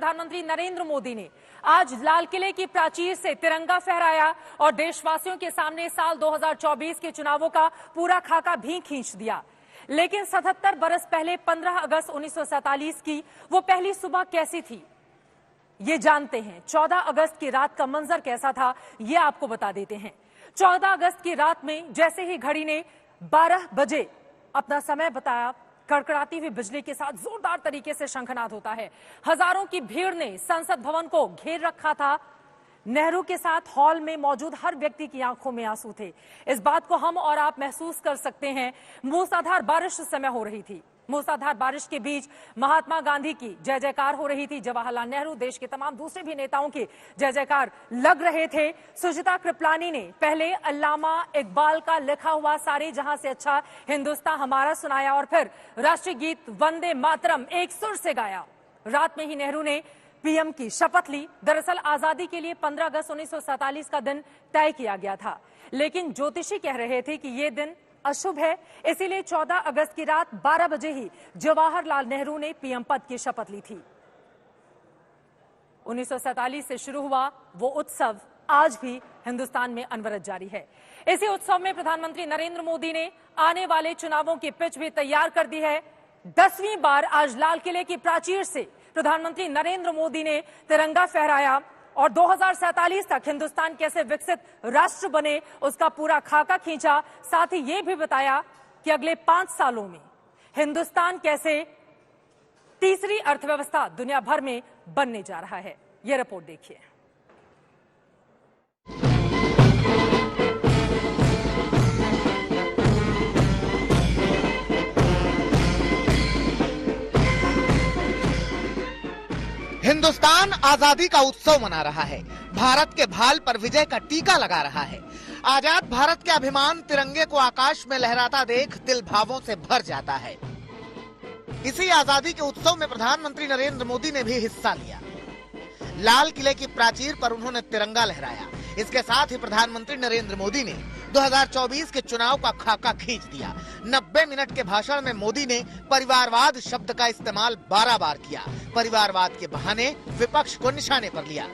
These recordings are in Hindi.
प्रधानमंत्री नरेंद्र मोदी ने आज लाल किले की प्राचीर से तिरंगा फहराया और देशवासियों के सामने साल 2024 के चुनावों का पूरा खाका भी खींच दिया। लेकिन 77 बरस पहले 15 अगस्त 1947 की वो पहली सुबह कैसी थी, ये जानते हैं। 14 अगस्त की रात का मंजर कैसा था, ये आपको बता देते हैं। 14 अगस्त की रात में जैसे ही घड़ी ने 12 बजे अपना समय बताया, कड़कड़ाती हुई बिजली के साथ जोरदार तरीके से शंखनाद होता है। हजारों की भीड़ ने संसद भवन को घेर रखा था। नेहरू के साथ हॉल में मौजूद हर व्यक्ति की आंखों में आंसू थे। इस बात को हम और आप महसूस कर सकते हैं। मूसलाधार बारिश उस समय हो रही थी। मूसलाधार बारिश के बीच महात्मा गांधी की जय जयकार हो रही थी। जवाहरलाल नेहरू, देश के तमाम दूसरे भी नेताओं के जय जयकार लग रहे थे। सुचिता कृपलानी ने पहले अल्लामा इकबाल का लिखा हुआ सारे जहां से अच्छा हिंदुस्तान हमारा सुनाया और फिर राष्ट्रीय गीत वंदे मातरम एक सुर से गाया। रात में ही नेहरू ने पीएम की शपथ ली। दरअसल आजादी के लिए 15 अगस्त 1947 का दिन तय किया गया था, लेकिन ज्योतिषी कह रहे थे कि ये दिन अशुभ है, इसीलिए 14 अगस्त की रात 12 बजे ही जवाहरलाल नेहरू ने पीएम पद की शपथ ली थी। 1947 से शुरू हुआ वो उत्सव आज भी हिंदुस्तान में अनवरत जारी है। इसी उत्सव में प्रधानमंत्री नरेंद्र मोदी ने आने वाले चुनावों की पिच भी तैयार कर दी है। 10वीं बार आज लाल किले की प्राचीर से प्रधानमंत्री नरेंद्र मोदी ने तिरंगा फहराया और 2047 तक हिंदुस्तान कैसे विकसित राष्ट्र बने उसका पूरा खाका खींचा। साथ ही ये भी बताया कि अगले 5 सालों में हिंदुस्तान कैसे तीसरी अर्थव्यवस्था दुनिया भर में बनने जा रहा है। ये रिपोर्ट देखिए। हिंदुस्तान आजादी का उत्सव मना रहा है। भारत के भाल पर विजय का टीका लगा रहा है। आजाद भारत के अभिमान तिरंगे को आकाश में लहराता देख दिल भावों से भर जाता है। इसी आजादी के उत्सव में प्रधानमंत्री नरेंद्र मोदी ने भी हिस्सा लिया। लाल किले की प्राचीर पर उन्होंने तिरंगा लहराया। इसके साथ ही प्रधानमंत्री नरेंद्र मोदी ने 2024 के चुनाव का खाका खींच दिया। 90 मिनट के भाषण में मोदी ने परिवारवाद शब्द का इस्तेमाल 12 बार किया। परिवारवाद के बहाने विपक्ष को निशाने पर लिया।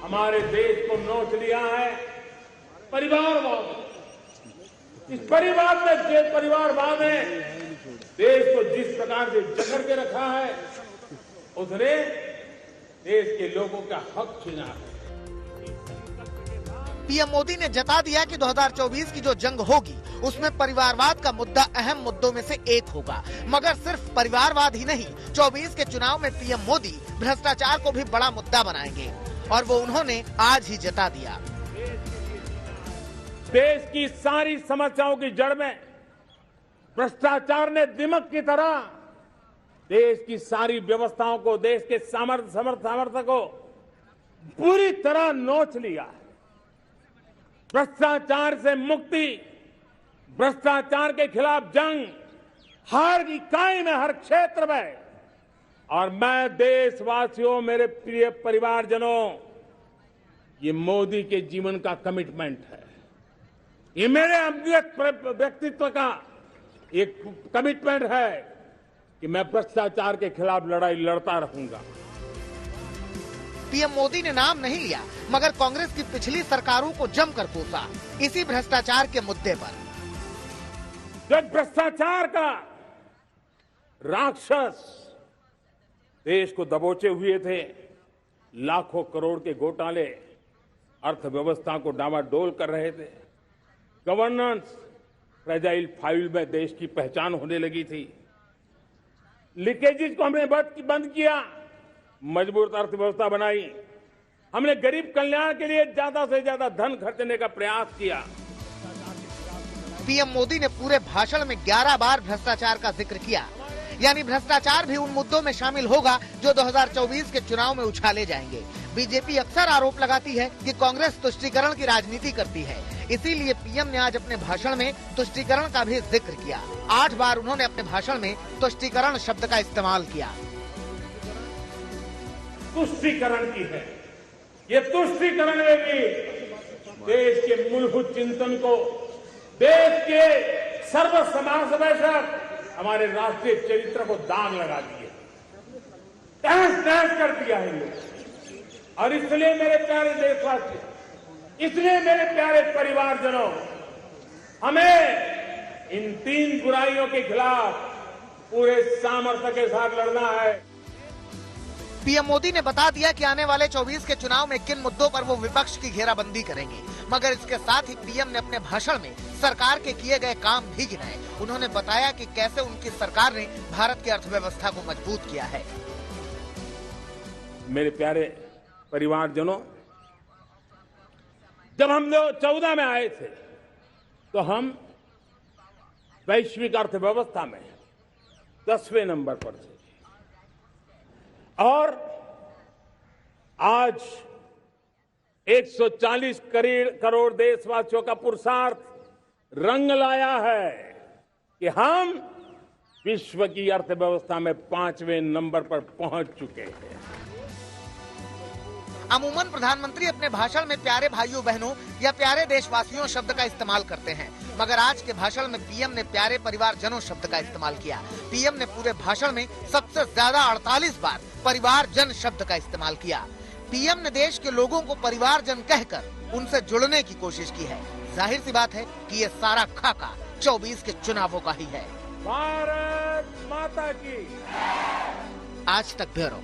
हमारे देश को नोच लिया है परिवारवाद। इस परिवारवाद ने देश को जिस प्रकार से जकड़ के रखा है, उसने देश के लोगों का हक छीना है। पीएम मोदी ने जता दिया कि 2024 की जो जंग होगी उसमें परिवारवाद का मुद्दा अहम मुद्दों में से एक होगा। मगर सिर्फ परिवारवाद ही नहीं, 24 के चुनाव में पीएम मोदी भ्रष्टाचार को भी बड़ा मुद्दा बनाएंगे और वो उन्होंने आज ही जता दिया। देश की सारी समस्याओं की जड़ में भ्रष्टाचार ने दिमक की तरह देश की सारी व्यवस्थाओं को, देश के सामर्थ्य को पूरी तरह नोच लिया है। भ्रष्टाचार से मुक्ति, भ्रष्टाचार के खिलाफ जंग हर इकाई में, हर क्षेत्र में। और मैं देशवासियों, मेरे प्रिय परिवारजनों, ये मोदी के जीवन का कमिटमेंट है। ये मेरे व्यक्तित्व का एक कमिटमेंट है कि मैं भ्रष्टाचार के खिलाफ लड़ाई लड़ता रहूंगा। पीएम मोदी ने नाम नहीं लिया, मगर कांग्रेस की पिछली सरकारों को जमकर कोसा इसी भ्रष्टाचार के मुद्दे पर। जब भ्रष्टाचार का राक्षस देश को दबोचे हुए थे, लाखों करोड़ के घोटाले अर्थव्यवस्था को डामाडोल कर रहे थे, गवर्नेंस फ्रेजाइल फाइल में देश की पहचान होने लगी थी, लीकेजेस को हमने बंद किया, मजबूत अर्थव्यवस्था बनाई, हमने गरीब कल्याण के लिए ज्यादा से ज्यादा धन खर्चने का प्रयास किया। पीएम मोदी ने पूरे भाषण में 11 बार भ्रष्टाचार का जिक्र किया। यानी भ्रष्टाचार भी उन मुद्दों में शामिल होगा जो 2024 के चुनाव में उछाले जाएंगे। बीजेपी अक्सर आरोप लगाती है कि कांग्रेस तुष्टीकरण की राजनीति करती है, इसीलिए पीएम ने आज अपने भाषण में तुष्टीकरण का भी जिक्र किया। 8 बार उन्होंने अपने भाषण में तुष्टीकरण शब्द का इस्तेमाल किया। तुष्टीकरण की है, ये तुष्टीकरण में भी देश के मूलभूत चिंतन को, देश के सर्वसमावेशक हमारे राष्ट्रीय चरित्र को दाग लगा दिए। तहस कर दिया है ये। और इसलिए मेरे प्यारे देशवासी, इसलिए मेरे प्यारे परिवारजनों, हमें इन 3 बुराइयों के खिलाफ पूरे सामर्थ्य के साथ लड़ना है। पीएम मोदी ने बता दिया कि आने वाले 24 के चुनाव में किन मुद्दों पर वो विपक्ष की घेराबंदी करेंगे, मगर इसके साथ ही पीएम ने अपने भाषण में सरकार के किए गए काम भी गिनाए। उन्होंने बताया कि कैसे उनकी सरकार ने भारत की अर्थव्यवस्था को मजबूत किया है। मेरे प्यारे परिवारजनों, जब हम 2014 में आए थे तो हम वैश्विक अर्थव्यवस्था में 10वें नंबर पर थे और आज 140 करोड़ देशवासियों का पुरुषार्थ रंग लाया है कि हम विश्व की अर्थव्यवस्था में 5वें नंबर पर पहुंच चुके हैं। अमूमन प्रधानमंत्री अपने भाषण में प्यारे भाइयों बहनों या प्यारे देशवासियों शब्द का इस्तेमाल करते हैं, मगर आज के भाषण में पीएम ने प्यारे परिवारजनों शब्द का इस्तेमाल किया। पीएम ने पूरे भाषण में सबसे ज्यादा 48 बार परिवारजन शब्द का इस्तेमाल किया। पीएम ने देश के लोगों को परिवारजन कहकर उनसे जुड़ने की कोशिश की है। जाहिर सी बात है कि ये सारा खाका 24 के चुनावों का ही है। भारत माता की। आज तक ब्यूरो।